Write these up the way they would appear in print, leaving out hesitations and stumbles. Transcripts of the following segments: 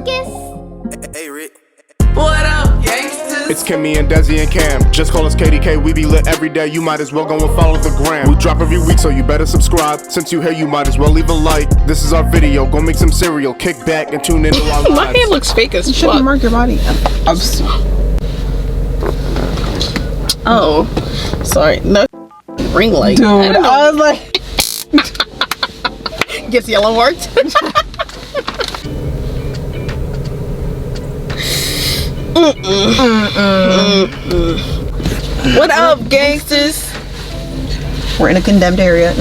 Hey, Rick. What up, gangsters? It's Kimmy and Desi and Cam. Just call us KDK, we be lit every day. You might as well go and follow the gram. We drop every week, so you better subscribe. Since you here, you might as well leave a like. This is our video, go make some cereal. Kick back and tune into our lives. My hand looks fake as fuck. Shouldn't mark your body. Oh, sorry. No ring light. Dude, I was like... Guess yellow worked. What up, gangsters? We're in a condemned area.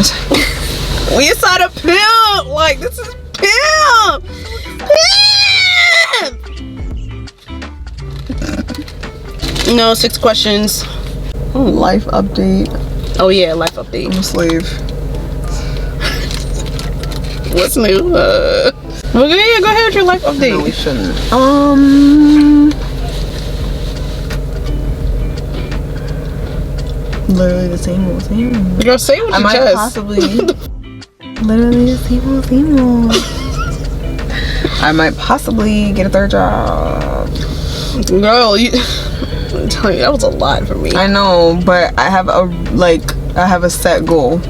We inside a pimp. Like, this is pimp. Pimp. No, 6 questions. Life update. Oh yeah, life update. I'm a slave. What's new? Well, yeah, go ahead with your life update. No, we shouldn't. Literally the same old thing. Girl, say what I you might just. possibly. Literally the same old thing. I might possibly get a 3rd job. Girl, I'm telling you, that was a lot for me. I know, but I have a set goal.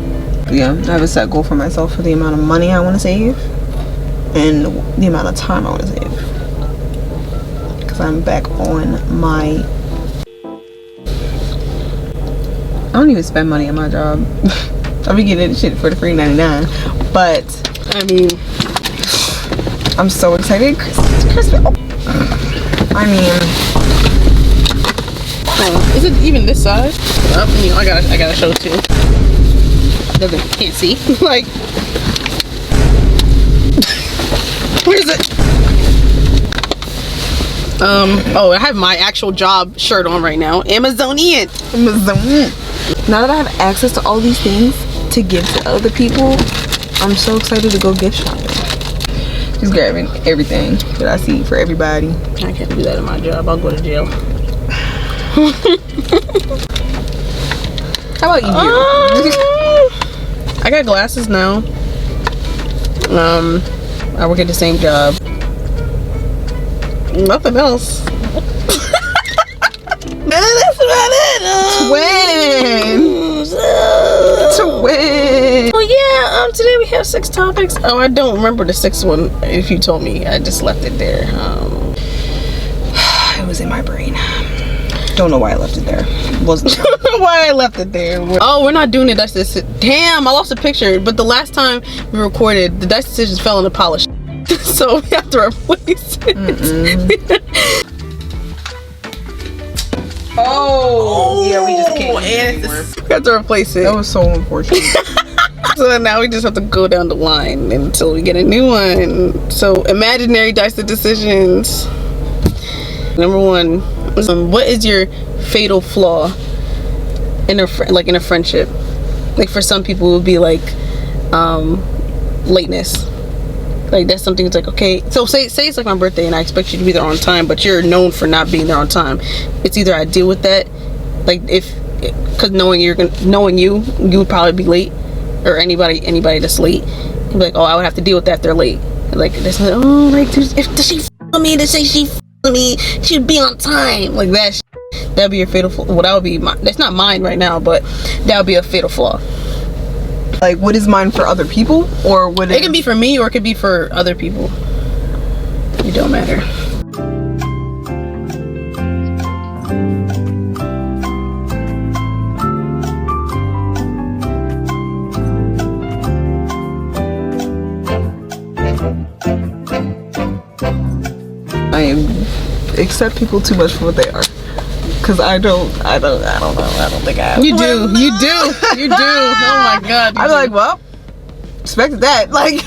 Yeah, I have a set goal for myself for the amount of money I want to save and the amount of time I want to save. Because I'm back on my... I don't even spend money on my job. I be getting shit for the free 99. But I mean, I'm so excited. Christmas. Oh. I mean, is it even this size? You know, I gotta show too. Can't see. Like, where is it? Oh, I have my actual job shirt on right now. Amazonian. Now that I have access to all these things to give to other people, I'm so excited to go gift shopping. Just grabbing everything that I see for everybody. I can't do that in my job. I'll go to jail. How about you? I got glasses now. I work at the same job. Nothing else. That's about it. Twin. Oh yeah. Today we have 6 topics. Oh, I don't remember the 6th one. If you told me, I just left it there. It was in my brain. Don't know why I left it there. Wasn't why I left it there. Oh, we're not doing the dice decision. Damn, I lost a picture. But the last time we recorded, the dice decisions fell in the polish. So we have to replace it. Oh, yeah, we just can't. We have to replace it. That was so unfortunate. So now we just have to go down the line until we get a new one. So imaginary dice decisions. Number 1, what is your fatal flaw in a friendship? Like for some people, it would be like lateness. Like that's something that's like, okay, so say it's like my birthday and I expect you to be there on time, but you're known for not being there on time. It's either I deal with that, like because knowing you would probably be late, or anybody that's late, you'd be like, oh, I would have to deal with that if they're late. Like this, like, oh, like does she f me to say she f me? She'd be on time. Like that. That'd be your fatal flaw. Well, that would be that's not mine right now, but that would be a fatal flaw. Like, what is mine for other people, or what? It can be for me, or it could be for other people. It don't matter. I accept people too much for what they are. Cause I don't know. I don't think I have. You do. Oh my god. I'm like, well, expected that. Like,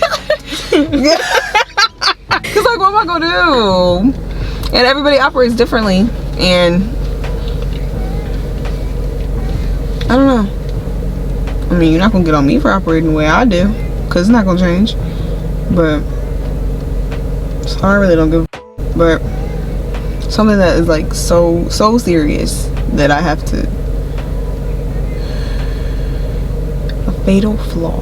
cause like, what am I gonna do? And everybody operates differently, and I don't know. I mean, you're not gonna get on me for operating the way I do, cause it's not gonna change. But so I really don't give. But something that is like so serious that I have to. A fatal flaw.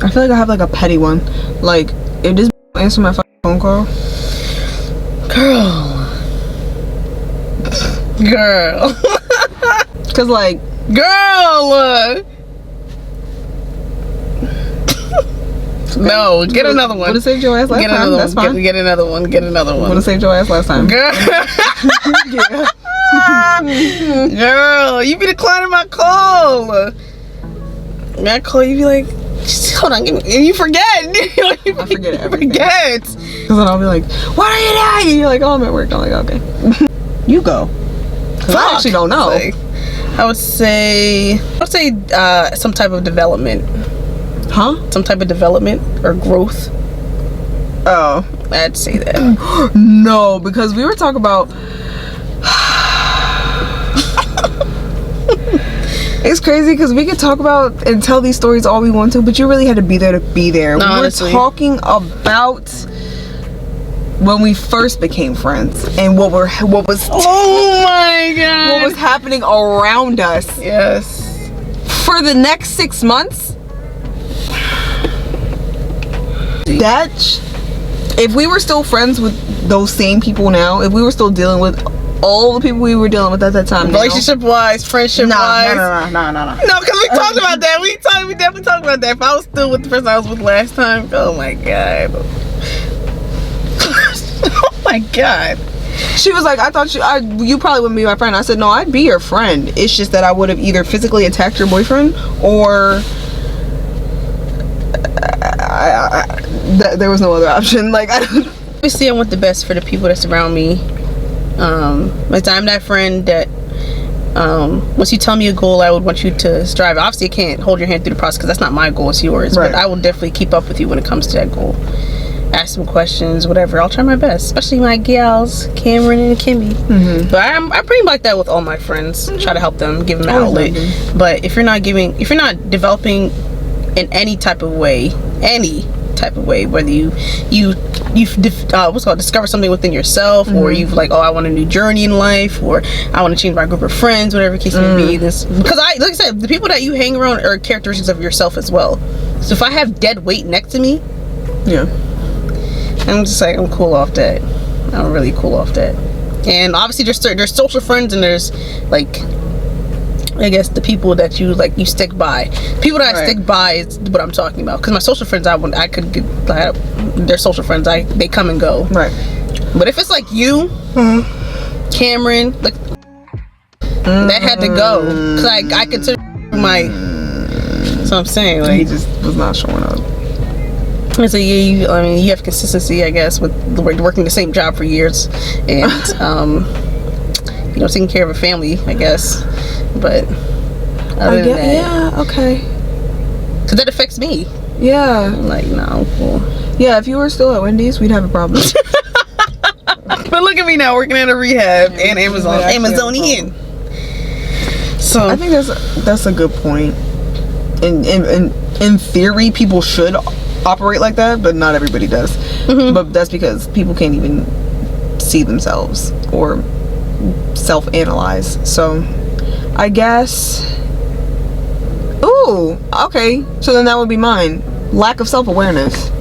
I feel like I have like a petty one. Like if this answer my phone call, Girl. Cause like, Girl. No, get another one. Would have saved your ass last time. That's fine. Get another one. Get another one. Would have saved your ass last time. Girl. Yeah. Girl, you be declining my call. I call you, be like, hold on, give me, and you forget. I forget everything. Forget. Because then I'll be like, what are you doing? And you're like, oh, I'm at work. I'm like, okay. You go. I actually don't know. I would say some type of development. Huh? Some type of development or growth. Oh. I'd say that. No, because we were talking about. It's crazy because we could talk about and tell these stories all we want to, but you really had to be there to be there. No, we honestly. were talking about when we first became friends and what was Oh my god. what was happening around us. Yes. For the next 6 months, that if we were still friends with those same people now, if we were still dealing with all the people we were dealing with at that time, Relationship wise, friendship wise. No. No, because we talked about that. We definitely talked about that. If I was still with the person I was with last time, oh my god. Oh my god. She was like, I thought you probably wouldn't be my friend. I said, no, I'd be your friend. It's just that I would have either physically attacked your boyfriend or there was no other option. Like, Obviously, I want the best for the people that surround me. Like, I'm that friend that once you tell me a goal, I would want you to strive. Obviously, I can't hold your hand through the process because that's not my goal, it's yours. Right. But I will definitely keep up with you when it comes to that goal. Ask some questions, whatever. I'll try my best, especially my gals, Cameron and Kimmy. Mm-hmm. But I'm pretty much like that with all my friends. Try to help them, give them an outlet. But if you're not developing in any type of way, whether you've discover something within yourself, or you've like, oh, I want a new journey in life, or I want to change my group of friends, whatever the case may be. Because like I said, the people that you hang around are characteristics of yourself as well. So if I have dead weight next to me, yeah, I'm just like, I'm cool off that. I'm really cool off that. And obviously there's social friends, and there's like, I guess the people that you like, you stick by. People that I stick by is what I'm talking about. Because my social friends, they're social friends. They come and go. Right. But if it's like you, Cameron, like that had to go. Cause I consider my. That's what I'm saying. Like, he just was not showing up. So yeah, you have consistency, I guess, with working the same job for years, and taking care of a family, I guess. But other than that, yeah, okay. Cause that affects me. Yeah. I'm like, no, I'm cool. Yeah, if you were still at Wendy's, we'd have a problem. But look at me now, working at a rehab and Amazonian. So I think that's a good point. In theory, people should operate like that, but not everybody does. But that's because people can't even see themselves or self-analyze. So I guess, ooh, okay, so then that would be mine. Lack of self-awareness.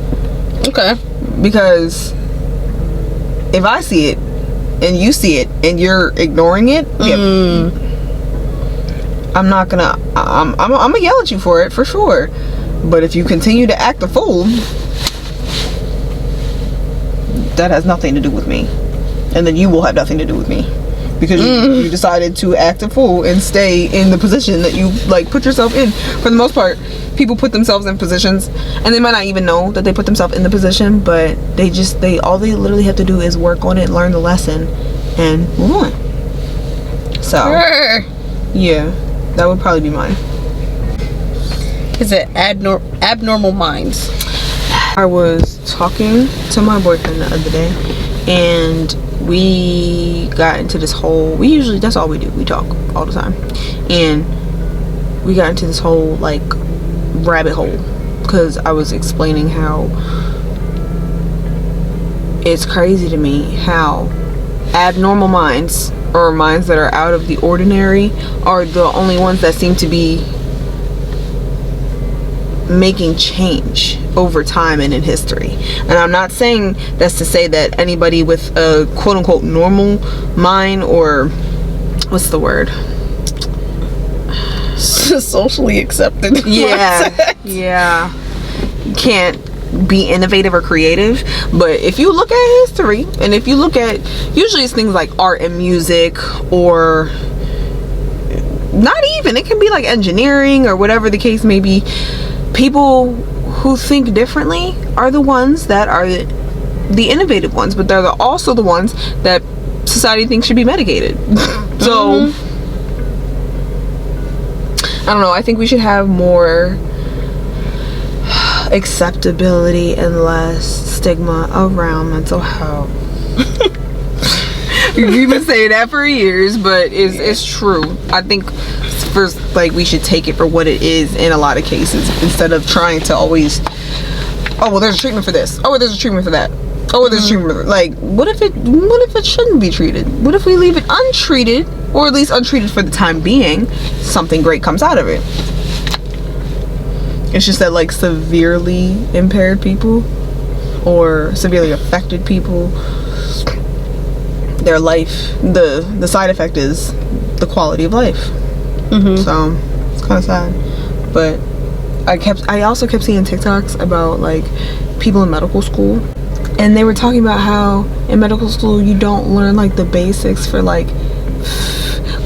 Okay. Because if I see it and you see it and you're ignoring it, I'm gonna yell at you for it, for sure. But if you continue to act a fool, that has nothing to do with me. And then you will have nothing to do with me. Because you decided to act a fool and stay in the position that you like put yourself in. For the most part, people put themselves in positions and they might not even know that they put themselves in the position, but all they literally have to do is work on it, learn the lesson, and move on. So yeah, that would probably be mine. Is it abnormal minds? I was talking to my boyfriend the other day, and we got into this whole, that's all we do, we talk all the time, and we got into this whole like rabbit hole because I was explaining how it's crazy to me how abnormal minds, or minds that are out of the ordinary, are the only ones that seem to be making change over time and in history. And I'm not saying that's to say that anybody with a quote-unquote normal mind, or what's the word, socially accepted, yeah, can't be innovative or creative. But if you look at history, and if you look at, usually it's things like art and music, or not even, it can be like engineering or whatever the case may be. People who think differently are the ones that are the innovative ones, but they're also the ones that society thinks should be medicated. So I don't know, I think we should have more acceptability and less stigma around mental health. You've been saying that for years, but it's true. I think first, like, we should take it for what it is in a lot of cases, instead of trying to always, oh well, there's a treatment for this, oh there's a treatment for that, oh there's a treatment for that. Like, what if it shouldn't be treated? What if we leave it untreated, or at least untreated for the time being? Something great comes out of it. It's just that, like, severely impaired people or severely affected people, their life, the side effect is the quality of life. So it's kind of sad. But I also kept seeing TikToks about, like, people in medical school, and they were talking about how in medical school you don't learn, like, the basics for, like,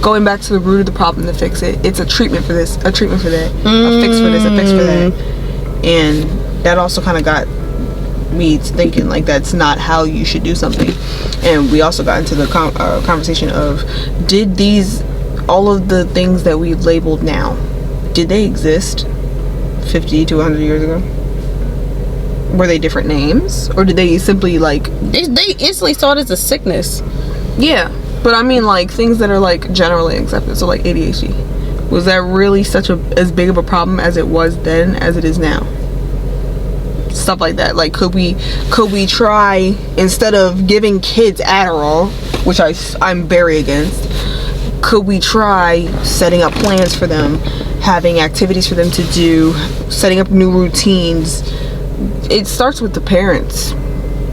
going back to the root of the problem to fix it. It's a treatment for this, a treatment for that, a fix for this, a fix for that. And that also kind of got me thinking, like, that's not how you should do something. And we also got into the conversation of, did all of the things that we've labeled now, did they exist 50 to 100 years ago? Were they different names, or did they simply, like, they instantly saw it as a sickness? Yeah, but I mean, like, things that are, like, generally accepted. So, like, ADHD, was that really as big of a problem as it was then as it is now? Stuff like that. Like, could we try, instead of giving kids Adderall, which I'm very against, could we try setting up plans for them, having activities for them to do, setting up new routines? It starts with the parents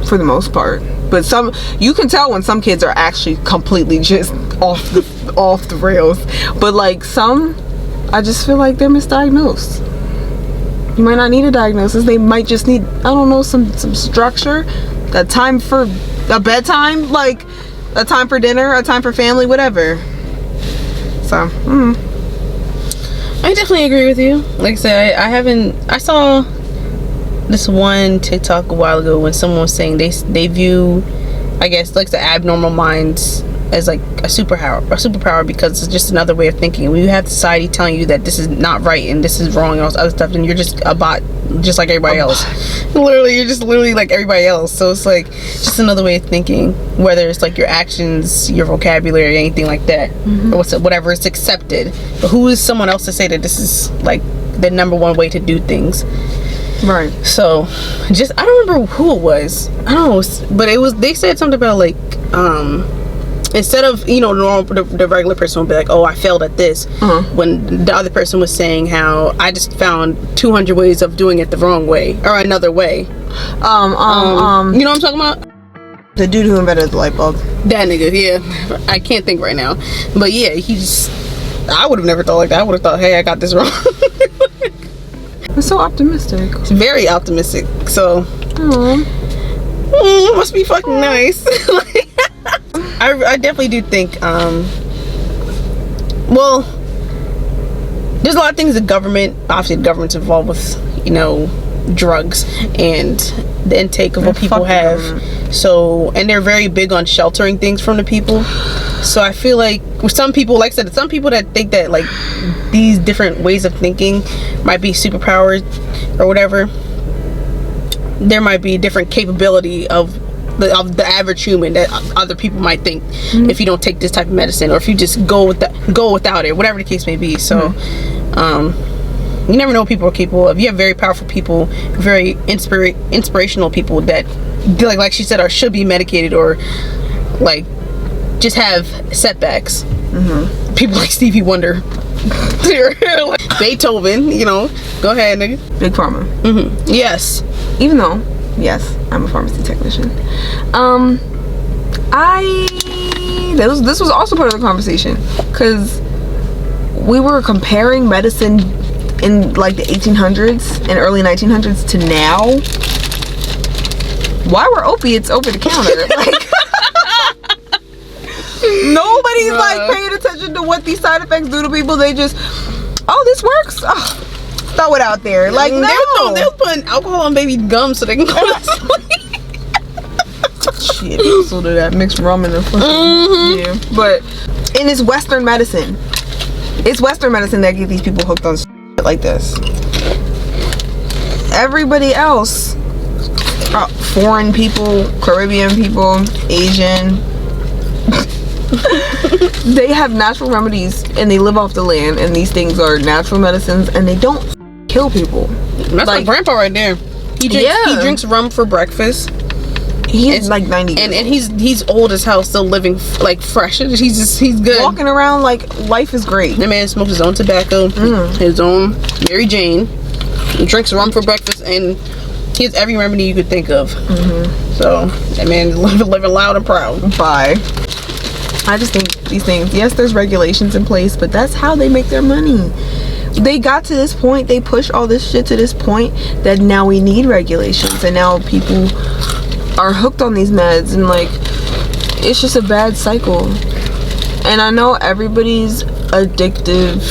for the most part, but you can tell when some kids are actually completely just off the rails. But, like, some, I just feel like they're misdiagnosed. You might not need a diagnosis. They might just need, I don't know, some structure, a time for a bedtime, like a time for dinner, a time for family, whatever. So, I definitely agree with you. Like I said, I saw this one TikTok a while ago when someone was saying they view, I guess, like, the abnormal minds as, like, a superpower because it's just another way of thinking. When you have society telling you that this is not right and this is wrong and all this other stuff, then you're just a bot, just like everybody else. Literally, you're just literally like everybody else. So it's like just another way of thinking, whether it's like your actions, your vocabulary, anything like that, or whatever is accepted. But who is someone else to say that this is, like, the number one way to do things? right. So I don't remember who it was. I don't know, but they said something about, like, instead of, you know, the regular person would be like, oh, I failed at this, when the other person was saying how I just found 200 ways of doing it the wrong way, or another way. You know what I'm talking about? The dude who invented the light bulb. That nigga, yeah. I can't think right now, but yeah, I would have never thought like that. I would have thought, hey, I got this wrong. It's so optimistic. It's very optimistic. So must be fucking nice. Like, I definitely do think, well, there's a lot of things the government, obviously the government's involved with, you know, drugs and the intake of what people have. So, and they're very big on sheltering things from the people. So I feel like with some people, like I said, some people that think that, like, these different ways of thinking might be superpowers or whatever, there might be a different capability of the average human that other people might think if you don't take this type of medicine, or if you just go without it, whatever the case may be. So you never know what people are capable of. You have very powerful people, very inspirational people that, like she said, should be medicated, or, like, just have setbacks. People like Stevie Wonder. Beethoven, you know. Go ahead, nigga. Big Pharma. Yes. Even though, yes, I'm a pharmacy technician. This was also part of the conversation, because we were comparing medicine in like the 1800s and early 1900s to now. Why were opiates over the counter? Like, nobody's like paying attention to what these side effects do to people. They just, oh, this works. Oh, throw it out there. Like, no. They were putting alcohol on baby gum so they can go to sleep. Shit, so do that. Mixed rum in the fucking yeah. But and it's Western medicine. It's Western medicine that get these people hooked on shit like this. Everybody else, foreign people, Caribbean people, Asian, they have natural remedies and they live off the land, and these things are natural medicines and they don't kill people. That's like my grandpa right there. He drinks rum for breakfast. He's like 90 years and he's old as hell, still living like fresh. He's good. Walking around like life is great. That man smokes his own tobacco, his own Mary Jane. He drinks rum for breakfast, and he has every remedy you could think of. So that man is living loud and proud. Bye. I just think these things, yes, there's regulations in place, but that's how they make their money. They got to this point, they push all this shit to this point that now we need regulations, and now people are hooked on these meds, and like, it's just a bad cycle. And I know everybody's addictive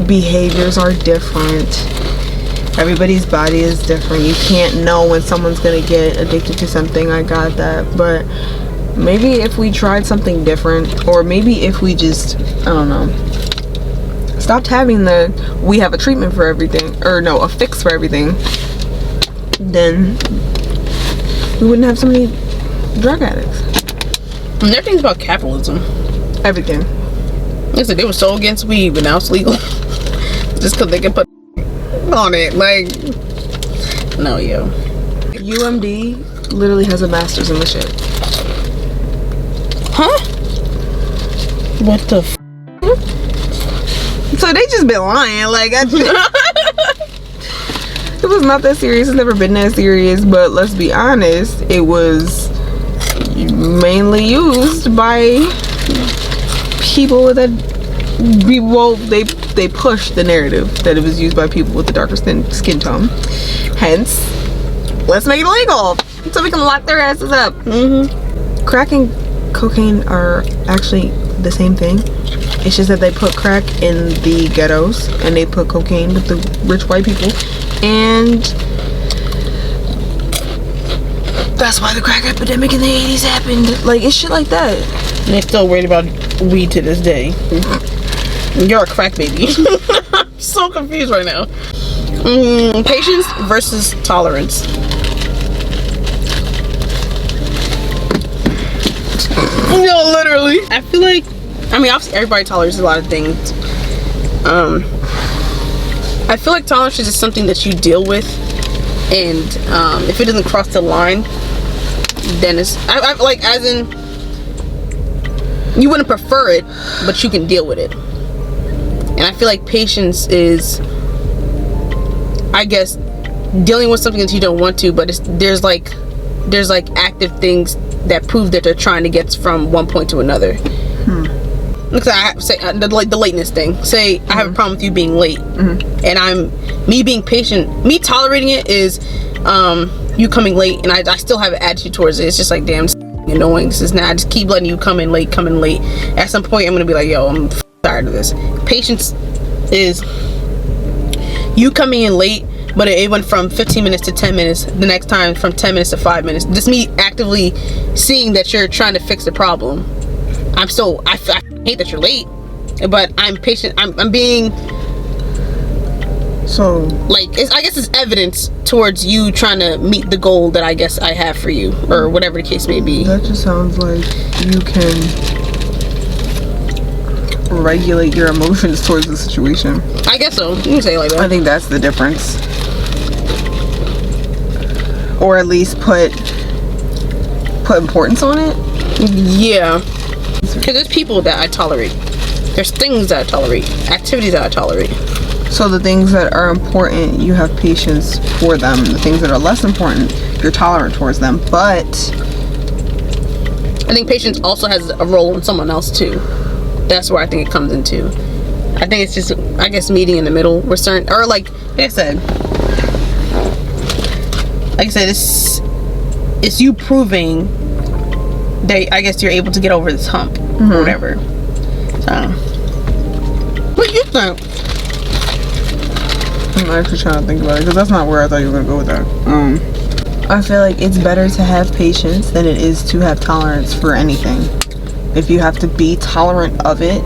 behaviors are different. Everybody's body is different. You can't know when someone's gonna get addicted to something. I got that. But maybe if we tried something different, or maybe if we just, I don't know, stopped having we have a treatment for everything, or no, a fix for everything, then we wouldn't have so many drug addicts. And everything's about capitalism. Everything. Listen, they were so against weed, but now it's legal. Just because they can put on it. Like, no, yo. UMD literally has a master's in the shit. Huh? What the f? So they just been lying. Like, it was not that serious. It's never been that serious. But let's be honest, it was mainly used by people that, well, they pushed the narrative that it was used by people with the darker skin tone. Hence, let's make it illegal so we can lock their asses up. Crack and cocaine are actually the same thing. It's just that they put crack in the ghettos and they put cocaine with the rich white people, and that's why the crack epidemic in the 80s happened. Like, it's shit like that. And they're still worried about weed to this day. You're a crack baby. I'm so confused right now. Patience versus tolerance. No, literally. I feel like, I mean, obviously everybody tolerates a lot of things. I feel like tolerance is just something that you deal with, and if it doesn't cross the line, then it's I like, as in, you wouldn't prefer it, but you can deal with it. And I feel like patience is, I guess, dealing with something that you don't want to, but there's like active things that prove that they're trying to get from one point to another. Because I say the lateness thing. Say I have a problem with you being late, and me being patient, me tolerating it is you coming late, and I still have an attitude towards it. It's just like, damn, it's annoying. This is not. I just keep letting you come in late. At some point, I'm gonna be like, yo, I'm tired of this. Patience is you coming in late, but it went from 15 minutes to 10 minutes. The next time, from 10 minutes to 5 minutes. Just me actively seeing that you're trying to fix the problem. I hate that you're late, but I'm patient. I'm being, so like, I guess it's evidence towards you trying to meet the goal that I guess I have for you, or whatever the case may be. That just sounds like you can regulate your emotions towards the situation. I guess so. You can say it like that. I think that's the difference. Or at least put importance on it. Yeah. Because there's people that I tolerate. There's things that I tolerate, activities that I tolerate. So the things that are important, you have patience for them. The things that are less important, you're tolerant towards them. But I think patience also has a role in someone else too. That's where I think it comes into. I think it's just, I guess, meeting in the middle with certain, or like I said, it's you proving that I guess you're able to get over this hump or whatever. So, what do you think? I'm actually trying to think about it because that's not where I thought you were gonna go with that. I feel like it's better to have patience than it is to have tolerance for anything. If you have to be tolerant of it,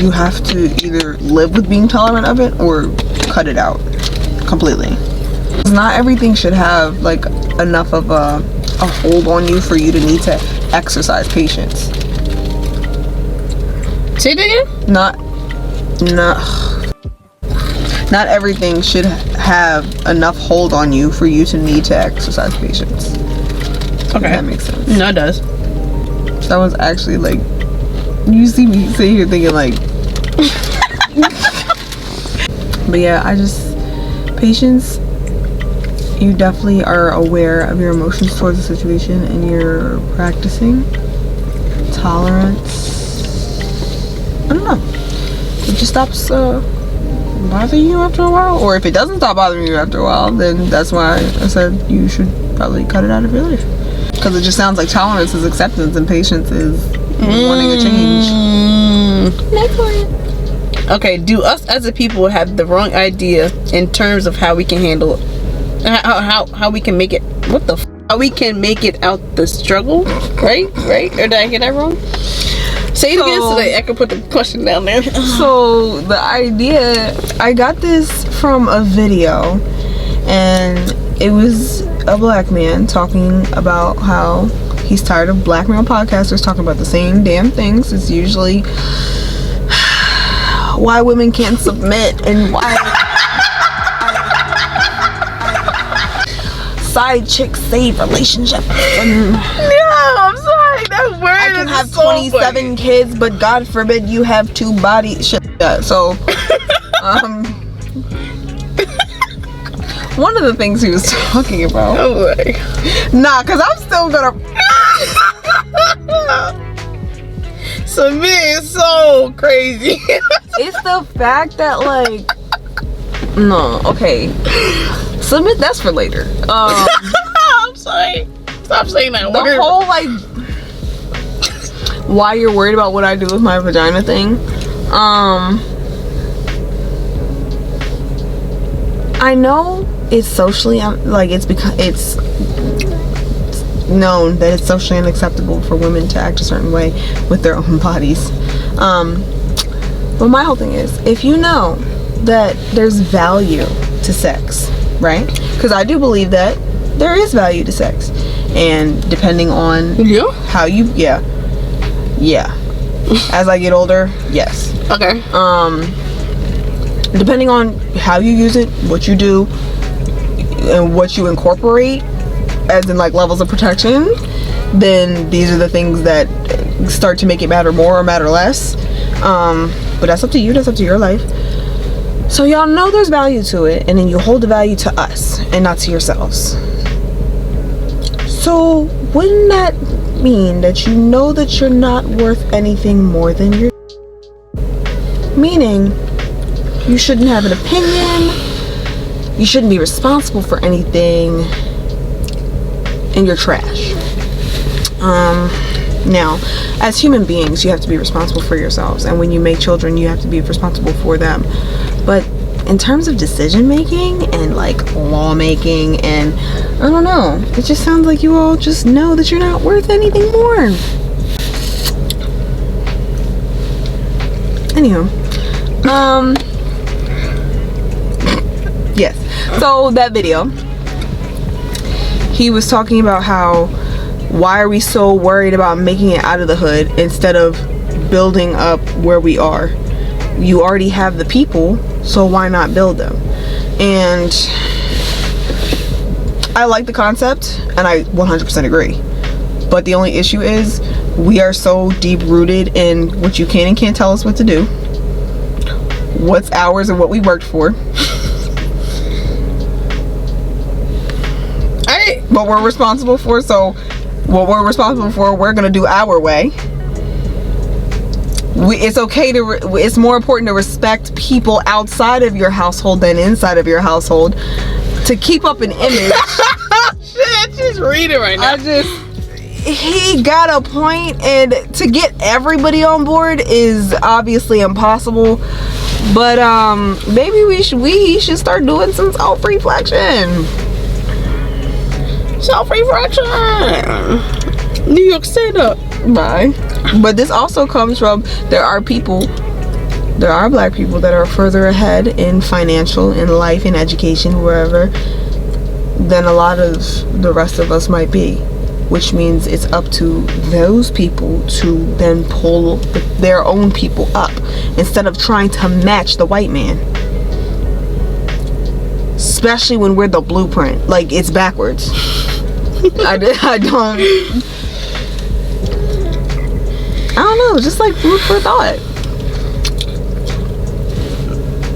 you have to either live with being tolerant of it or cut it out completely. Not everything should have like enough of a hold on you for you to need to exercise patience. Say it again? Not everything should have enough hold on you for you to need to exercise patience. Okay. If that makes sense. No, it does. That was actually like, you see me sitting here thinking like, but yeah, patience, you definitely are aware of your emotions towards the situation and you're practicing. Tolerance, I don't know, it just stops bothering you after a while. Or if it doesn't stop bothering you after a while, then that's why I said you should probably cut it out of your life. Because it just sounds like tolerance is acceptance and patience is wanting a change. Next one. Okay, do us as a people have the wrong idea in terms of how we can handle how we can make it, how we can make it out the struggle, right? Or did I get that wrong? Say it again so that I can put the question down there. So the idea, I got this from a video, and it was a black man talking about how he's tired of black male podcasters talking about the same damn things. It's usually why women can't submit and why side chicks save relationships. I'm sorry, that word I can have 27 kids, but God forbid you have 2 bodies. Shit. Yeah, so, one of the things he was talking about. Oh my. Nah, cause I'm still gonna. Submit is so crazy. It's the fact that like, no, okay. Submit, that's for later. I'm sorry. Stop saying that The word. whole like, why you're worried about what I do with my vagina thing. I know it's socially like it's because it's known that it's socially unacceptable for women to act a certain way with their own bodies. But my whole thing is, if you know that there's value to sex, right? Because I do believe that there is value to sex, and depending on how you, as I get older, yes. Okay. Depending on how you use it, what you do, and what you incorporate, as in like levels of protection, then these are the things that start to make it matter more or matter less. But that's up to you. That's up to your life. So y'all know there's value to it, and then you hold the value to us and not to yourselves. So wouldn't that mean that you know that you're not worth anything more than your, meaning you shouldn't have an opinion, you shouldn't be responsible for anything, and you're trash. Now, as human beings, you have to be responsible for yourselves, and when you make children, you have to be responsible for them. But in terms of decision making and like law making, and I don't know, it just sounds like you all just know that you're not worth anything more. Anywho, yes, so that video, he was talking about how, why are we so worried about making it out of the hood instead of building up where we are? You already have the people, so why not build them? And I like the concept, and I 100% agree. But the only issue is, we are so deep rooted in what you can and can't tell us what to do, what's ours and what we worked for, what we're responsible for. So what we're responsible for, we're gonna do our way. It's okay to it's more important to respect people outside of your household than inside of your household, to keep up an image. Shit, she's reading right now. He got a point, and to get everybody on board is obviously impossible, but maybe we should start doing some self-reflection. New York, stand up. Bye. But this also comes from, there are black people that are further ahead in financial, in life, in education, wherever, than a lot of the rest of us might be, which means it's up to those people to then pull their own people up instead of trying to match the white man, especially when we're the blueprint. Like, it's backwards. I don't know, just like food for thought.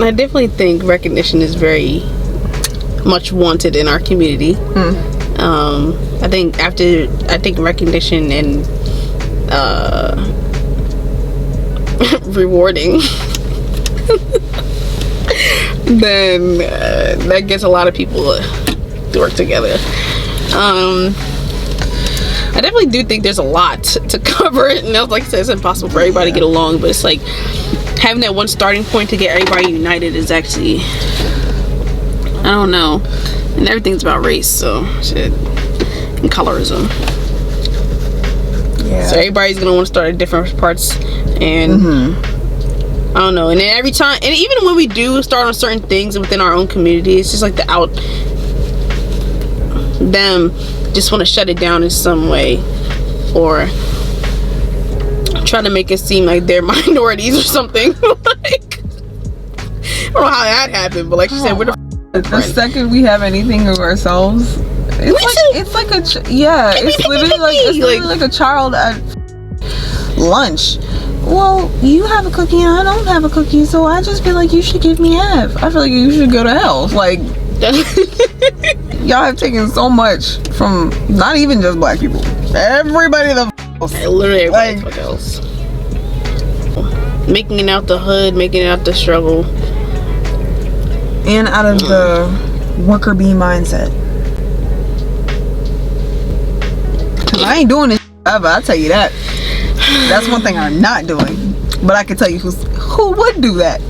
I definitely think recognition is very much wanted in our community. I think recognition and rewarding then that gets a lot of people to work together. I definitely do think there's a lot to cover, and like I said, it's impossible for everybody to get along, but it's like having that one starting point to get everybody united is actually, I don't know, and everything's about race, so shit, and colorism. Yeah. So everybody's gonna want to start at different parts, and I don't know, and then every time, and even when we do start on certain things within our own community, it's just like them just want to shut it down in some way, or try to make it seem like they're minorities or something. Like, I don't know how that happened, but like she said, we're the second we have anything of ourselves, it's like a child at lunch. Well, you have a cookie and I don't have a cookie, so I just feel like you should give me half. I feel like you should go to hell. Like, y'all have taken so much from not even just black people, everybody else. Literally everybody else. Making it out the hood, making it out the struggle, and out of the worker bee mindset. Cause I ain't doing this ever, I'll tell you that. That's one thing I'm not doing. But I can tell you who would do that.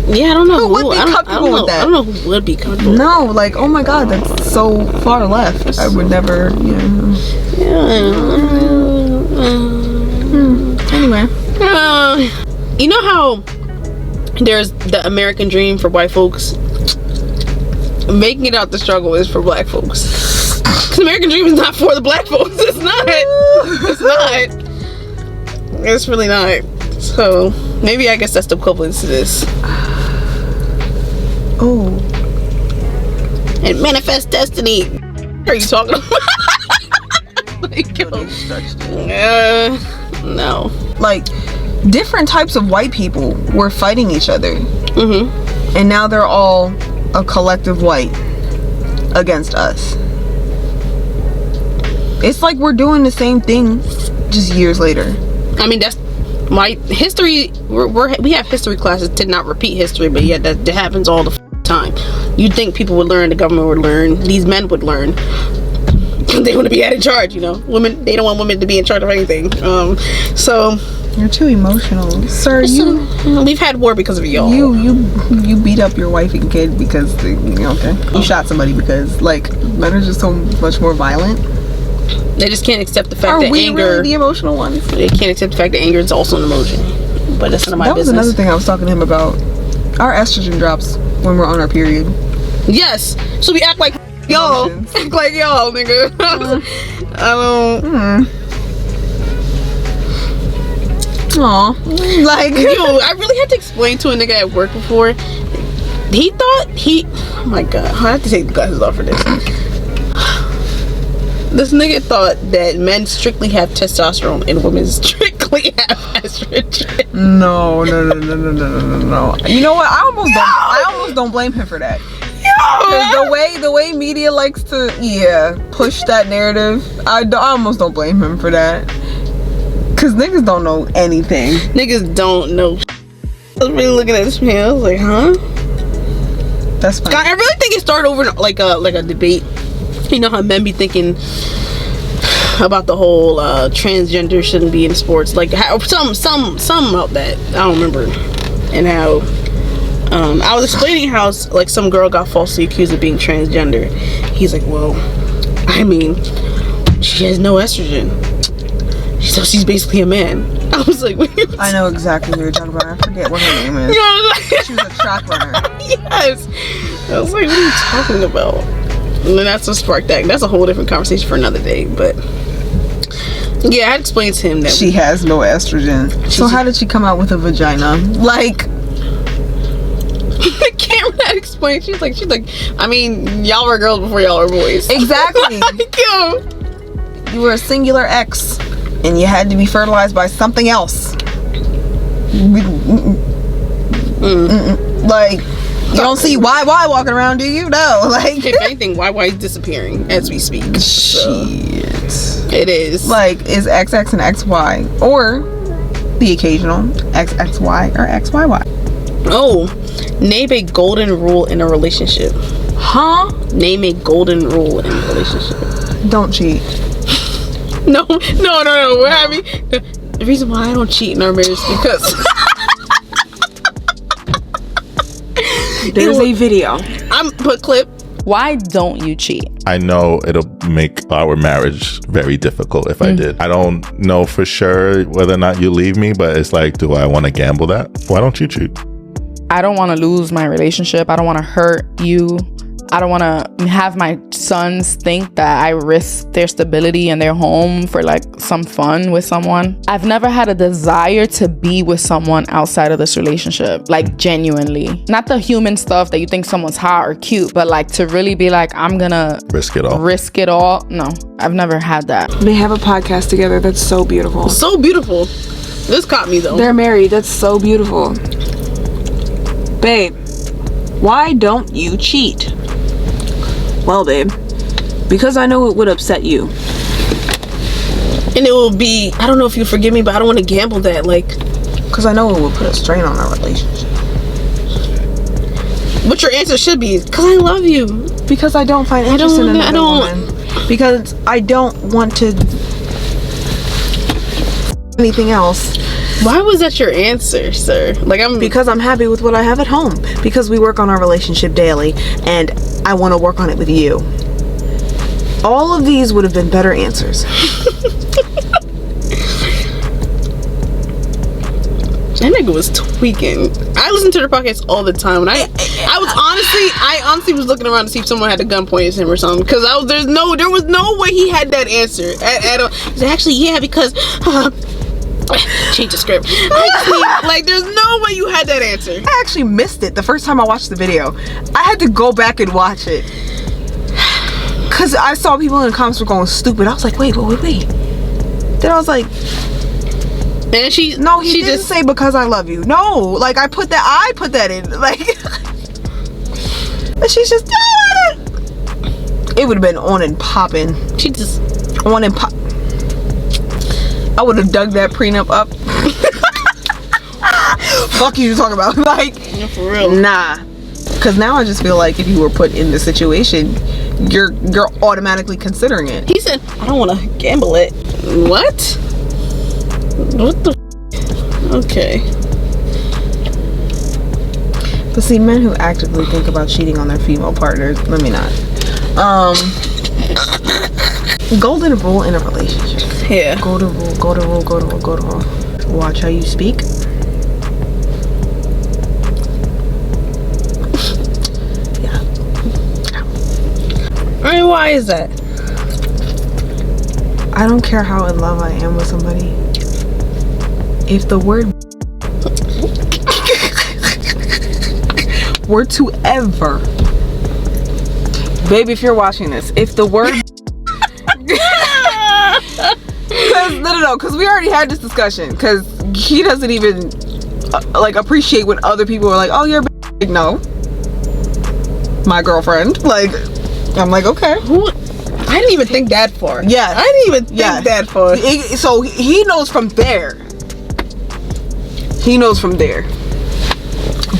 Yeah, I don't know who would be comfortable with that. I don't know who would be comfortable. No, like, oh my god, that's so far left. I would never, Anyway. You know how there's the American dream for white folks? Making it out the struggle is for black folks. Because American dream is not for the black folks. It's not. It's not. It's really not. So maybe I guess that's the equivalent to this. Oh. And manifest destiny. What are you talking about? Like, no. Like, different types of white people were fighting each other. And now they're all a collective white against us. It's like we're doing the same thing just years later. I mean, that's my history. We have history classes to not repeat history, but yet that happens all the time. You'd think people would learn, the government would learn, these men would learn. They want to be in charge, women, they don't want women to be in charge of anything. So you're too emotional, sir. We've had war because of y'all. You beat up your wife and kid because you shot somebody because, like, men are just so much more violent. They just can't accept the fact that we anger. Really the emotional ones? They can't accept the fact that anger is also an emotion. But that's none of my business. That was another thing I was talking to him about. Our estrogen drops when we're on our period. Yes. So we act like y'all. Act like y'all, nigga. I don't. Aw. Like, I really had to explain to a nigga at work before. He thought oh my god, I have to take the glasses off for this. This nigga thought that men strictly have testosterone and women strictly have estrogen. No. You know what? I almost don't blame him for that. Because the way media likes to push that narrative, I almost don't blame him for that. Because niggas don't know anything. Niggas don't know. I was really looking at this man. I was like, huh? That's fine. I really think it started over like a debate. You know how men be thinking about the whole transgender shouldn't be in sports, like how some about that. I don't remember. And how I was explaining how like some girl got falsely accused of being transgender. He's like, well, I mean, she has no estrogen, so she's basically a man. I was like, what? I know exactly who you're talking about. I forget what her name is. She was a track runner. Yes. I was like, what are you talking about? And then that's what sparked that. That's a whole different conversation for another day. But yeah, I had to explain to him that she has no estrogen. So how did she come out with a vagina? Like, the camera had explained. She's like, I mean, y'all were girls before y'all were boys. Exactly. Like, yo. You were a singular X, and you had to be fertilized by something else. Like, you don't see YY walking around, do you? No. Like, if anything, YY is disappearing as we speak. So. Shit. It is. Like, is XX and XY, or the occasional XXY or XYY. Oh, name a golden rule in a relationship. Huh? Name a golden rule in a relationship. Don't cheat. No. We're having the reason why I don't cheat in our marriage is because there's a video. I'm put clip. Why don't you cheat? I know it'll make our marriage very difficult if I did. I don't know for sure whether or not you leave me, but it's like, do I want to gamble that? Why don't you cheat? I don't want to lose my relationship. I don't want to hurt you. I don't want to have my sons think that I risk their stability and their home for like some fun with someone. I've never had a desire to be with someone outside of this relationship, like genuinely. Not the human stuff that you think someone's hot or cute, but like to really be like, I'm gonna risk it all. No, I've never had that. They have a podcast together that's so beautiful. So beautiful. This caught me though. They're married. That's so beautiful. Babe, why don't you cheat? Well, babe, because I know it would upset you. And it will be, I don't know if you forgive me, but I don't want to gamble that. Like, because I know it would put a strain on our relationship. What your answer should be is, because I love you. Because I don't find interest in another woman. Because I don't want to anything else. Why was that your answer, sir? Like, because I'm happy with what I have at home. Because we work on our relationship daily, and I want to work on it with you. All of these would have been better answers. That nigga was tweaking. I listen to the podcast all the time, and I honestly was looking around to see if someone had a gun pointed at him or something, because there was no way he had that answer at all. He said, actually, yeah, because change the script. Like, there's no way you had that answer. I actually missed it the first time I watched the video. I had to go back and watch it because I saw people in the comments were going stupid. I was like, wait. Then I was like, and he didn't just say because I love you. No, like I put that in, like, but she's just, it would have been on and popping. She just on and pop. I would have dug that prenup up. Fuck you talking about, like, yeah, for real. Nah, because now I just feel like if you were put in the situation, you're automatically considering it. He said, I don't want to gamble it. What the okay. But see, men who actively think about cheating on their female partners, let me not. Golden rule in a relationship. Yeah. Golden rule. Watch how you speak. Yeah. I mean, why is that? I don't care how in love I am with somebody. If the word were to ever, baby, if you're watching this, if the word no, because we already had this discussion. Because he doesn't even like appreciate when other people are like, oh, you're like, no, my girlfriend. Like, I'm like, okay. Who? I didn't even think that far. Yeah, I didn't even think that far. So he knows from there. He knows from there.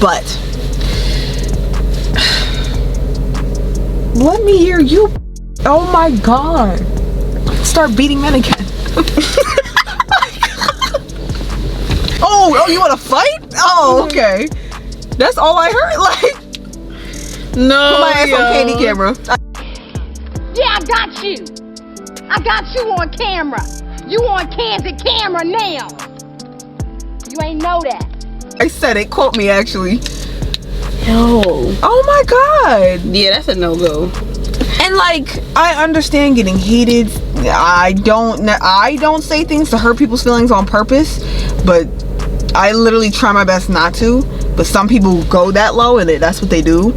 But let me hear you. Oh my god. Start beating men again. Oh, you want to fight? Oh, okay. That's all I heard. Like, no. Put my ass on KD camera. Yeah, I got you. I got you on camera. You on candid camera now. You ain't know that. I said it. Quote me, actually. Yo. Oh my god. Yeah, that's a no-go. And like, I understand getting heated. I don't say things to hurt people's feelings on purpose, but I literally try my best not to. But some people go that low and that's what they do.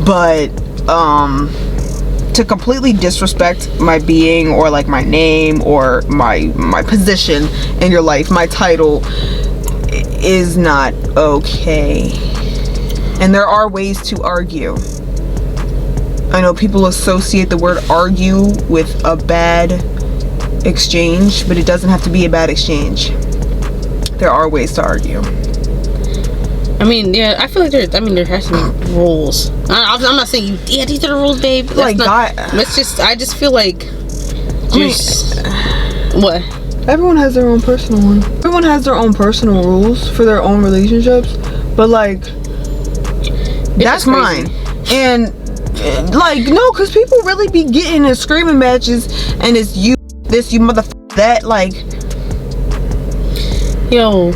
But to completely disrespect my being or like my name or my position in your life, my title, is not okay. And there are ways to argue. I know people associate the word argue with a bad exchange, but it doesn't have to be a bad exchange. There are ways to argue. I mean, yeah, I feel like there has to be rules. I'm not saying you, yeah, these are the rules, babe. That's like, not, I just feel like what? Everyone has their own personal one. Everyone has their own personal rules for their own relationships, but like, that's mine. And like, no, because people really be getting in screaming matches, and it's you this, you motherfucker that, like, yo.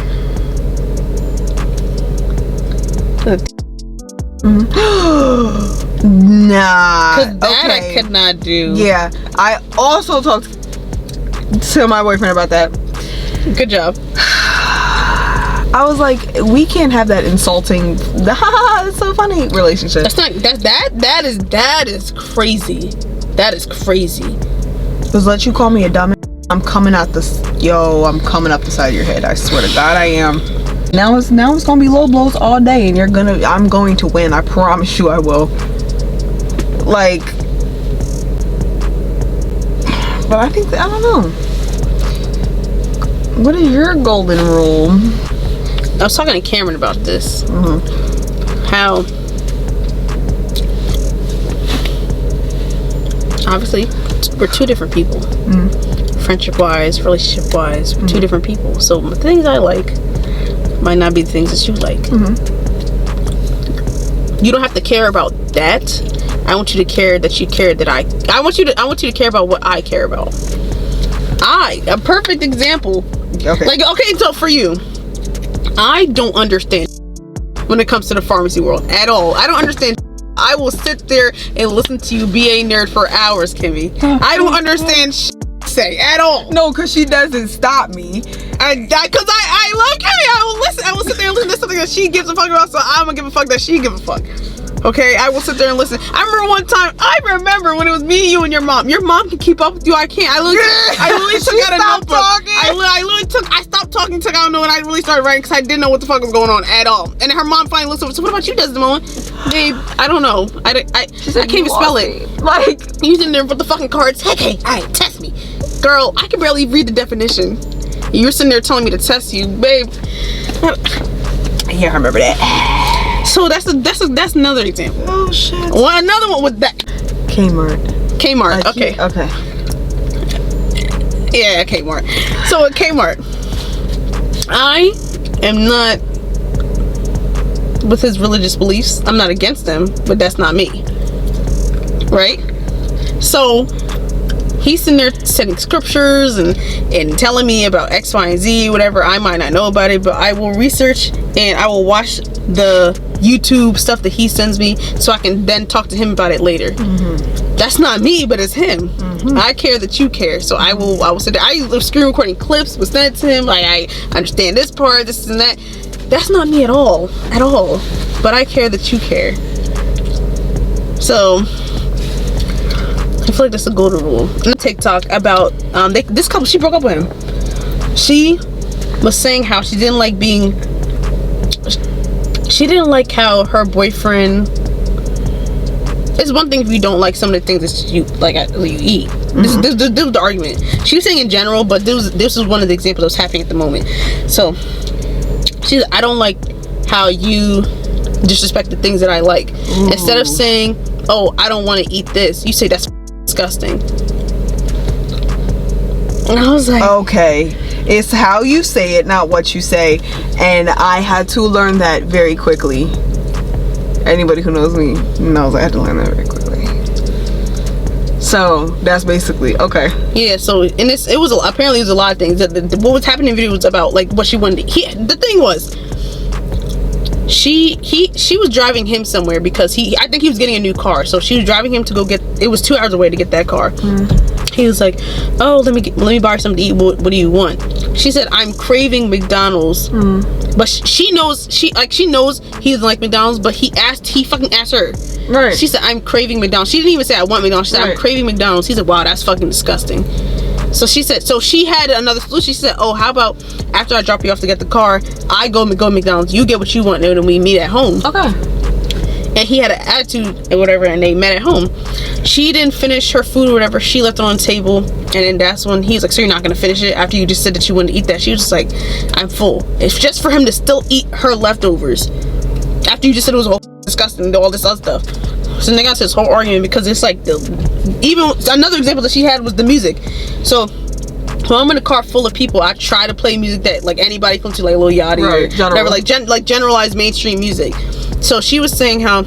Nah. Cause that I could not do. Yeah, I also talked to my boyfriend about that. Good job. I was like, we can't have that insulting, it's so funny relationship. That's not that is crazy. That is crazy. Just let you call me a dumb. I'm coming up the side of your head. I swear to God, I am. Now it's gonna be low blows all day, and I'm going to win. I promise you, I will. Like, but I don't know. What is your golden rule? I was talking to Cameron about this. How obviously we're two different people. Friendship wise, relationship wise, we're two different people. So the things I like might not be the things that you like. You don't have to care about that. I want you to care that you care that I want you to care about what I care about. A perfect example. Okay. Like, okay, so for you, I don't understand when it comes to the pharmacy world at all. I don't understand. I will sit there and listen to you be a nerd for hours, Kimmy. I don't understand say at all. No, because she doesn't stop me. Because I love Kimmy. I will listen. I will sit there and listen to something that she gives a fuck about, so I'm gonna give a fuck that she give a fuck. Okay, I will sit there and listen. I remember one time. I remember when it was me, you, and your mom. Your mom can keep up with you. I can't. I literally took out a notebook. I stopped talking, took out a note, and I really started writing because I didn't know what the fuck was going on at all. And then her mom finally looked over. So what about you, Desmond? Babe, I don't know. I can't even spell it. Like, you sitting there with the fucking cards. Hey, alright, test me, girl. I can barely read the definition. You're sitting there telling me to test you, babe. Yeah, I remember that. So that's another example. Oh shit. Well, another one with that. Kmart. Okay. Okay. Yeah, Kmart. So at Kmart, I am not with his religious beliefs. I'm not against them, but that's not me. Right? So he's sitting there sending scriptures and telling me about X, Y, and Z, whatever. I might not know about it, but I will research and I will watch the YouTube stuff that he sends me so I can then talk to him about it later. That's not me, but it's him. I care that you care, so I will sit there. I was screen recording clips, was sent it to him. Like, I understand this part, this and that. That's not me at all. But I care that you care. So I feel like that's a golden rule. On TikTok about this couple, she broke up with him. She was saying how she didn't like how her boyfriend. It's one thing if you don't like some of the things that you like you eat. This was the argument. She was saying in general, but this was one of the examples that was happening at the moment. So she's, I don't like how you disrespect the things that I like. Ooh. Instead of saying, oh, I don't want to eat this, you say that's disgusting. And I was like, okay, it's how you say it, not what you say. And I had to learn that very quickly. Anybody who knows me knows I had to learn that very quickly. So that's basically okay. Yeah. So in this, it was apparently it was a lot of things. What was happening in the video was about like what she wanted. The thing was, she was driving him somewhere because I think he was getting a new car. So she was driving him to go get. It was 2 hours away to get that car. He was like, oh, let me buy something to eat. What do you want? She said, I'm craving McDonald's. But she knows he doesn't like McDonald's, but he fucking asked her. Right. She said, I'm craving McDonald's. She didn't even say I want McDonald's. She said, I'm craving McDonald's. He said, wow, that's fucking disgusting. So she said, so she had another solution. She said, oh, how about after I drop you off to get the car, I go McDonald's, you get what you want, and then we meet at home. Okay. And he had an attitude and whatever, and they met at home. She didn't finish her food or whatever. She left it on the table, and then that's when he's like, so you're not gonna finish it after you just said that you wouldn't eat that? She was just like, I'm full. It's just for him to still eat her leftovers after you just said it was all disgusting, all this other stuff. So then they got to this whole argument because it's like even another example that she had was the music. So when I'm in a car full of people, I try to play music that like anybody comes to, like Lil Yachty or whatever, like generalized mainstream music. So she was saying how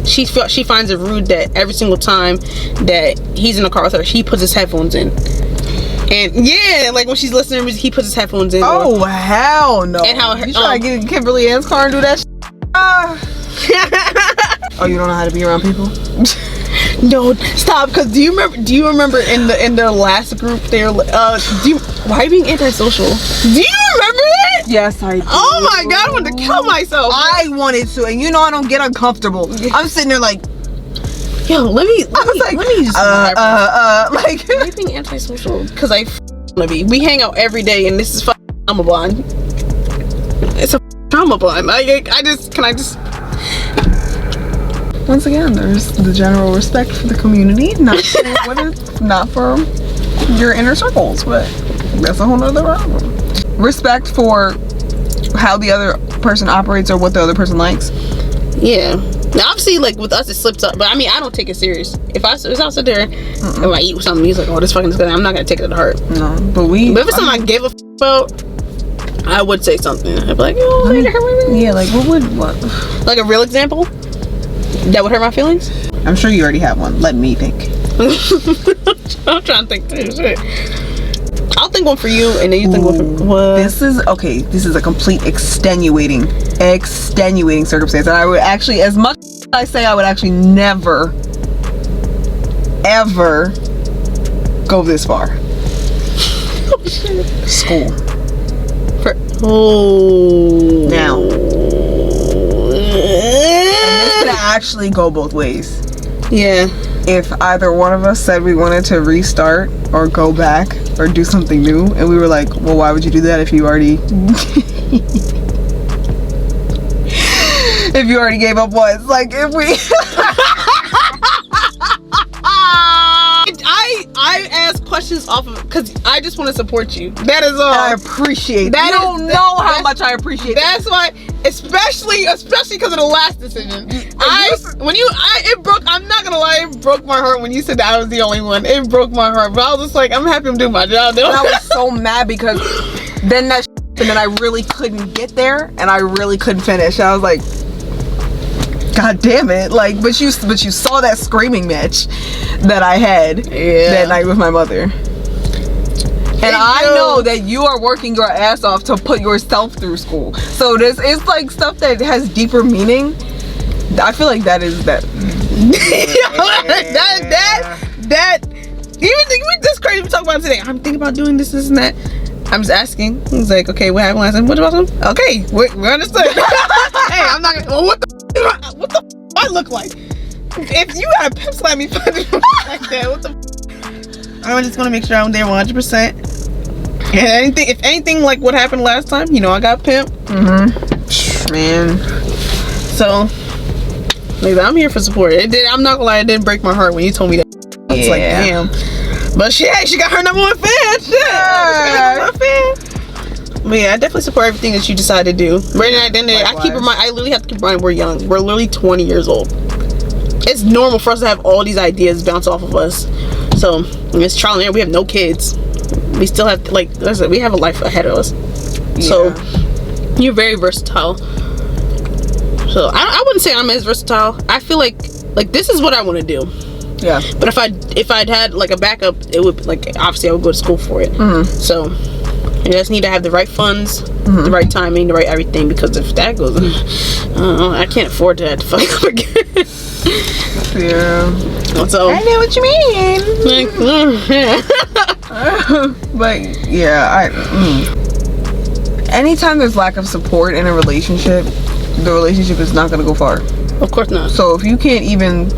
she finds it rude that every single time that he's in the car with her, he puts his headphones in. And yeah, like when she's listening to music, he puts his headphones in. Oh, hell no. And how you try to get in Kimberly Ann's car and do that Oh, you don't know how to be around people? No, stop. Because do you remember in the last group they were why are you being antisocial? Do you remember that? Yes, I do. Oh my god, I wanted to kill myself. I wanted to, and you know I don't get uncomfortable. I'm sitting there like, yo, let me just like why are you being antisocial? Because I wanna be. We hang out every day, and this is trauma bond. It's a trauma bond. Can I just once again, there's the general respect for the community, not for your inner circles, but that's a whole nother problem. Respect for how the other person operates or what the other person likes. Yeah. Now obviously, like with us, it slips up, but I mean, I don't take it serious. If I sit there and I eat something, he's like, "Oh, this fucking disgusting," I'm not gonna take it to heart. No, but if it's something I give a about, I would say something. I'd be like, "Oh, yeah, like what? Like a real example that would hurt my feelings." I'm sure you already have one. Let me think. I'm trying to think too. Shit. I'll think one for you, and then you think one for what? This is a complete extenuating circumstance, and I would actually, as much as I say, I would actually never, ever go this far. Oh shit. School. Now. And this could actually go both ways. Yeah. If either one of us said we wanted to restart or go back or do something new, and we were like, well, why would you do that if you already gave up once? Like if we I ask questions off of because I just want to support you. That is all. I appreciate that. You don't know how much I appreciate that. That's why, especially because of the last decision. It broke. I'm not gonna lie, it broke my heart when you said that I was the only one. It broke my heart, but I was just like, I'm happy I'm doing my job. And I was so mad because then that and then I really couldn't get there and I really couldn't finish. I was like, God damn it. Like, but you saw that screaming match that I had that night with my mother. And I know that you are working your ass off to put yourself through school. So it's like stuff that has deeper meaning. I feel like that is that. that even this crazy we talk about today. I'm thinking about doing this and that. I'm just asking. He's like, okay, what happened last time? What about him? Okay, we understood. Hey, I'm not gonna. Well, what the I look like? If you gotta pimp slap me like that, what the? I'm just gonna make sure I'm there 100%. And if anything like what happened last time, you know, I got pimped. Man. So, maybe I'm here for support. I'm not gonna lie, it didn't break my heart when you told me that. It's like, damn. But she got her number one fan. Shit. She got her number one fan. But yeah, I definitely support everything that you decide to do. Right now, I literally have to keep reminding we're young. We're literally 20 years old. It's normal for us to have all these ideas bounce off of us. So, it's trial and error. We have no kids. We still have, like I said, we have a life ahead of us. Yeah. So, you're very versatile. So, I wouldn't say I'm as versatile. I feel like this is what I want to do. Yeah. But if I'd had like a backup, it would like obviously I would go to school for it. So you just need to have the right funds, the right timing, the right everything. Because if that goes, I can't afford to have to fuck up again. Yeah. So I know what you mean. But yeah, anytime there's lack of support in a relationship, the relationship is not gonna go far. Of course not. So if you can't even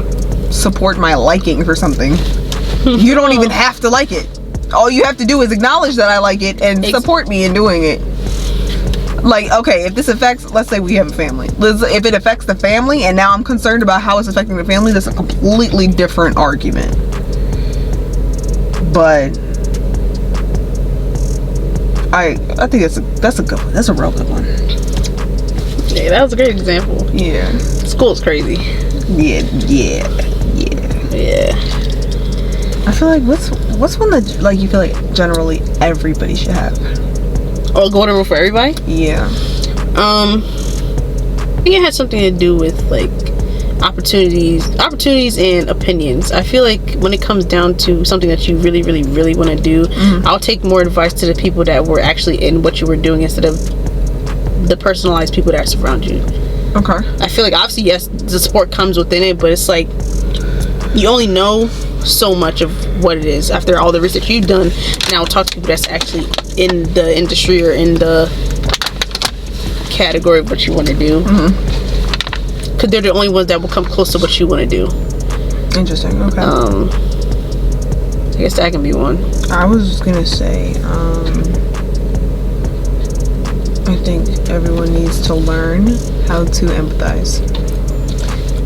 support my liking for something, you don't even have to like it. All you have to do is acknowledge that I like it and support me in doing it. Like, okay, if this affects, let's say we have a family, if it affects the family and now I'm concerned about how it's affecting the family, that's a completely different argument. But I think that's a good one. That's a real good one. Yeah, that was a great example. Yeah. School's crazy. Yeah. I feel like what's one that like you feel like generally everybody should have? Oh, golden rule for everybody? Yeah. I think it had something to do with like opportunities and opinions. I feel like when it comes down to something that you really, really, really want to do, I'll take more advice to the people that were actually in what you were doing instead of the personalized people that surround you. Okay. I feel like obviously yes, the support comes within it, but it's like you only know so much of what it is after all the research you've done. Now talk to people that's actually in the industry or in the category of what you want to do, because they're the only ones that will come close to what you want to do. Interesting. Okay. I guess that can be one. I was just gonna say I think everyone needs to learn how to empathize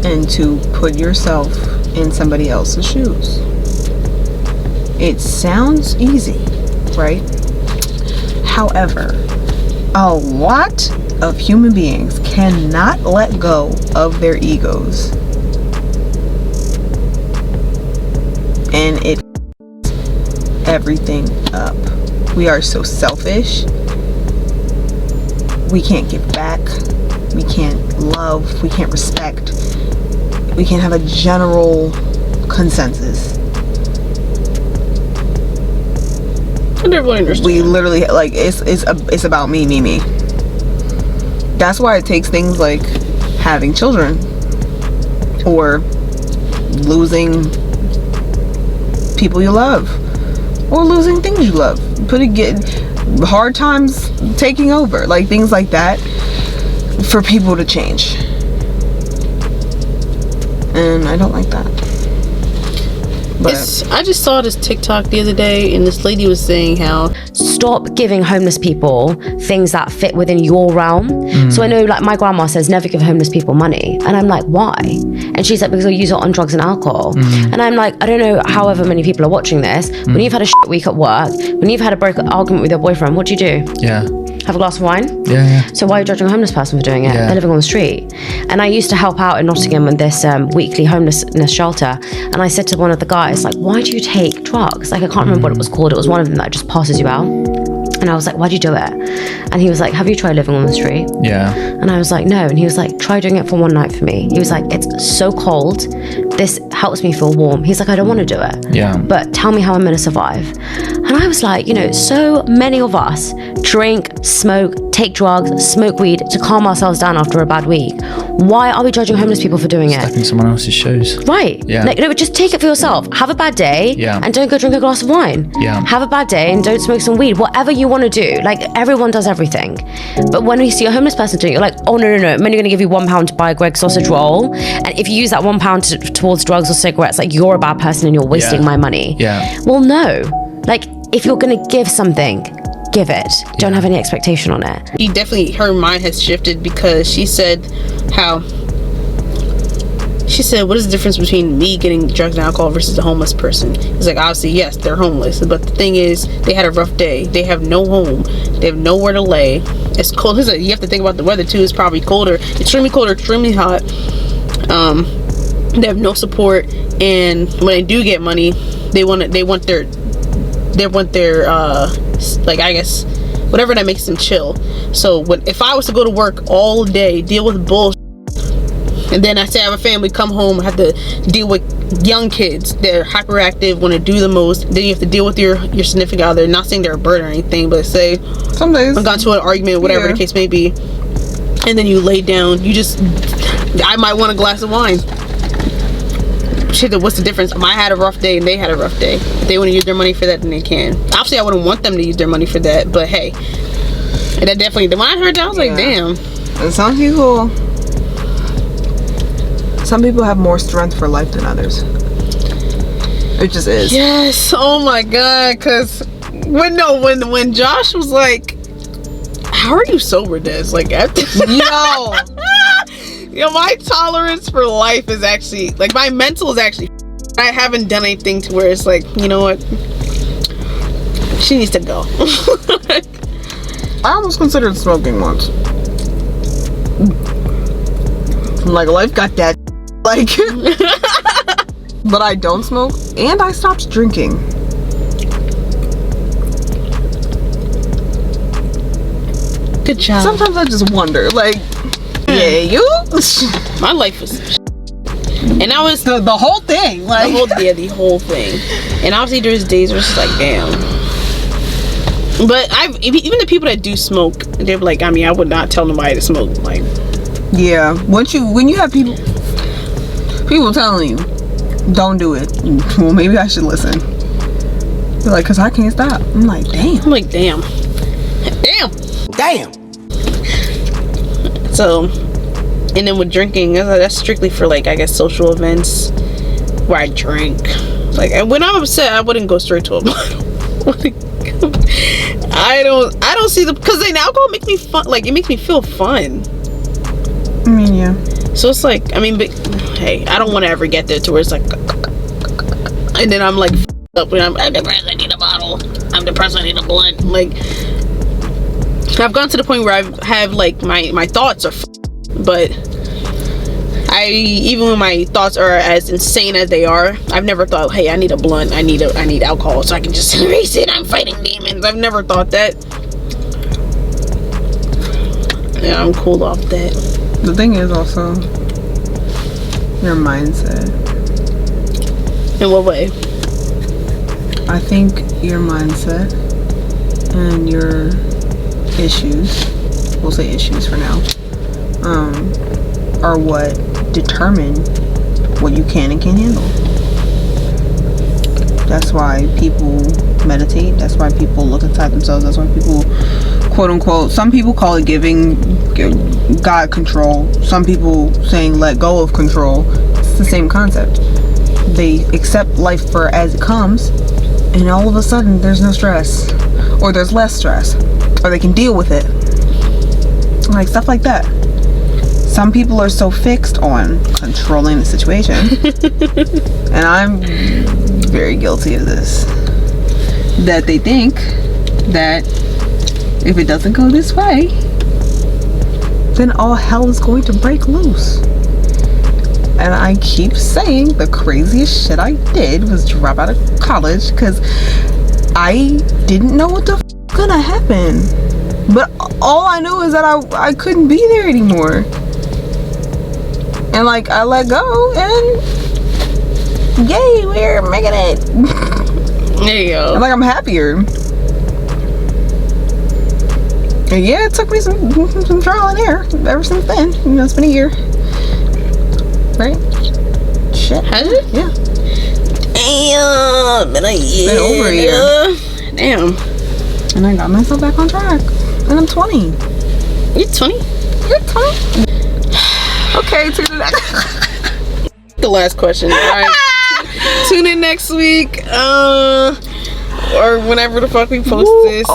and to put yourself in somebody else's shoes. It sounds easy, right? However, a lot of human beings cannot let go of their egos, and it everything up. We are so selfish. We can't give back. We can't love. We can't respect. We can't have a general consensus. I never really understand. We literally like it's about me. That's why it takes things like having children or losing people you love or losing things you love. Hard times taking over, like things like that, for people to change. And I don't like that. But I just saw this TikTok the other day, and this lady was saying how stop giving homeless people things that fit within your realm. So I know, like, my grandma says never give homeless people money, and I'm like, why? And she's like, because they'll use it on drugs and alcohol. And I'm like, I don't know however many people are watching this, when you've had a shit week at work, when you've had a broken argument with your boyfriend, what do you do? Have a glass of wine? Yeah. So why are you judging a homeless person for doing it? Yeah. They're living on the street. And I used to help out in Nottingham in this weekly homelessness shelter. And I said to one of the guys, like, why do you take drugs? Like, I can't remember what it was called. It was one of them that just passes you out. And I was like, why do you do it? And he was like, have you tried living on the street? Yeah. And I was like, no. And he was like, try doing it for one night for me. He was like, it's so cold. This helps me feel warm. He's like, I don't want to do it. Yeah. But tell me how I'm going to survive. And I was like, you know, so many of us drink, smoke, take drugs, smoke weed to calm ourselves down after a bad week. Why are we judging homeless people for doing it? Stuck in someone else's shoes. Right. Yeah. Like, no, just take it for yourself. Have a bad day. Yeah. And don't go drink a glass of wine. Yeah. Have a bad day and don't smoke some weed. Whatever you want to do. Like, everyone does everything. But when we see a homeless person doing it, you're like, oh, no. I'm only going to give you £1 to buy a Greg's sausage roll. And if you use that £1 towards drugs or cigarettes, like, you're a bad person and you're wasting my money. Yeah. Well, no. Like, if you're going to give something, give it. Don't have any expectation on it. She definitely, her mind has shifted because she said what is the difference between me getting drugs and alcohol versus a homeless person? It's like, obviously, yes, they're homeless, but the thing is, they had a rough day. They have no home. They have nowhere to lay. It's cold. You have to think about the weather too. It's probably colder, extremely cold or extremely hot. They have no support, and when they do get money, they want their like, I guess, whatever that makes them chill. So if I was to go to work all day, deal with bullshit, and then I say I have a family, come home, have to deal with young kids, they're hyperactive, want to do the most, then you have to deal with your significant other. Not saying they're a burden or anything, but say some days I got into an argument, whatever the case may be, and then you lay down, I might want a glass of wine. Shit, what's the difference? I had a rough day and they had a rough day. If they want to use their money for that, then they can. Obviously, I wouldn't want them to use their money for that, but hey, and that definitely, when I heard that, I was like, damn. And some people have more strength for life than others. It just is. Yes. Oh my god. Because when Josh was like, "How are you sober, Des?" Like, yo, my tolerance for life is actually, like, my mental is actually. I haven't done anything to where it's like, you know what? She needs to go. I almost considered smoking once. Like, life got that. Like, but I don't smoke, and I stopped drinking. Good job. Sometimes I just wonder, like, yeah, you. My life was, and I was the whole thing, like the whole thing. And obviously, there's days where it's just like, damn. But even the people that do smoke, they're like, I mean, I would not tell nobody to smoke. Like, yeah, when you have people telling you, don't do it. Well, maybe I should listen. They're like, cause I can't stop. I'm like, damn. So, and then with drinking, that's strictly for, like, I guess, social events where I drink. Like, when I'm upset, I wouldn't go straight to a bottle. I don't see because then alcohol makes me fun. Like, it makes me feel fun. I mean, yeah. So it's like, I mean, but hey, I don't want to ever get there to where it's like, and then I'm like, up when I'm depressed, I need a bottle. I'm depressed, I need a blunt. Like, I've gone to the point where I have, like, my thoughts are, but even when my thoughts are as insane as they are, I've never thought, hey, I need a blunt, I need alcohol so I can just erase it, I'm fighting demons. I've never thought that. Yeah, I'm cool off that. The thing is also your mindset. In what way? I think your mindset and your issues, we'll say issues for now, are what determine what you can and can't handle. That's why people meditate. That's why people look inside themselves. That's why people, quote unquote, some people call it giving God control. Some people saying let go of control. It's the same concept. They accept life for as it comes, and all of a sudden there's no stress, or there's less stress, or they can deal with it. Like, stuff like that. Some people are so fixed on controlling the situation, and I'm very guilty of this, that they think that if it doesn't go this way, then all hell is going to break loose. And I keep saying the craziest shit I did was drop out of college because I didn't know what the f was gonna happen. But all I know is that I couldn't be there anymore. And, like, I let go, and yay, we're making it. There you go. And, like, I'm happier. And yeah, it took me some trial and error ever since then. You know, it's been a year. Right? Shit. Has it? Yeah. Damn, been a year. Been over a year. Damn. And I got myself back on track. And I'm 20. You're 20? You're 20. Okay, tune in next. The last question. All right. Tune in next week. or whenever the fuck we post this.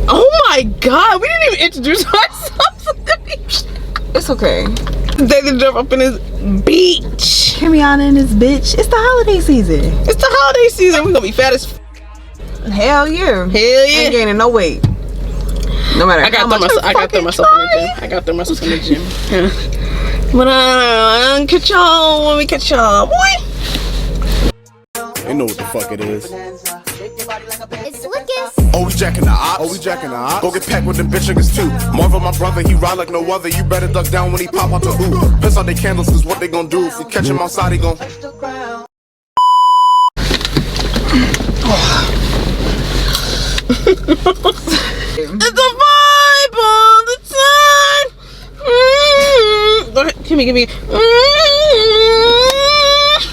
Oh my god, we didn't even introduce ourselves. It's okay. David jump up in his beach. Kimiana and his bitch. It's the holiday season. It's the holiday season. We're gonna be fat as Hell yeah. hell yeah. Ain't gaining no weight. No matter I got throw myself in the gym. I got throw myself in the gym. But catch y'all when we catch y'all, boy. They know what the fuck it is. It's Lucas. Always jacking the ops. Always jacking the ops. Go get packed with them bitch niggas too. Marvel, my brother, he ride like no other. You better duck down when he pop out the hoop. Piss out they candles, cause what they gon' do? If we catch him outside, he gon'. It's a vibe all the time. Go ahead, give me.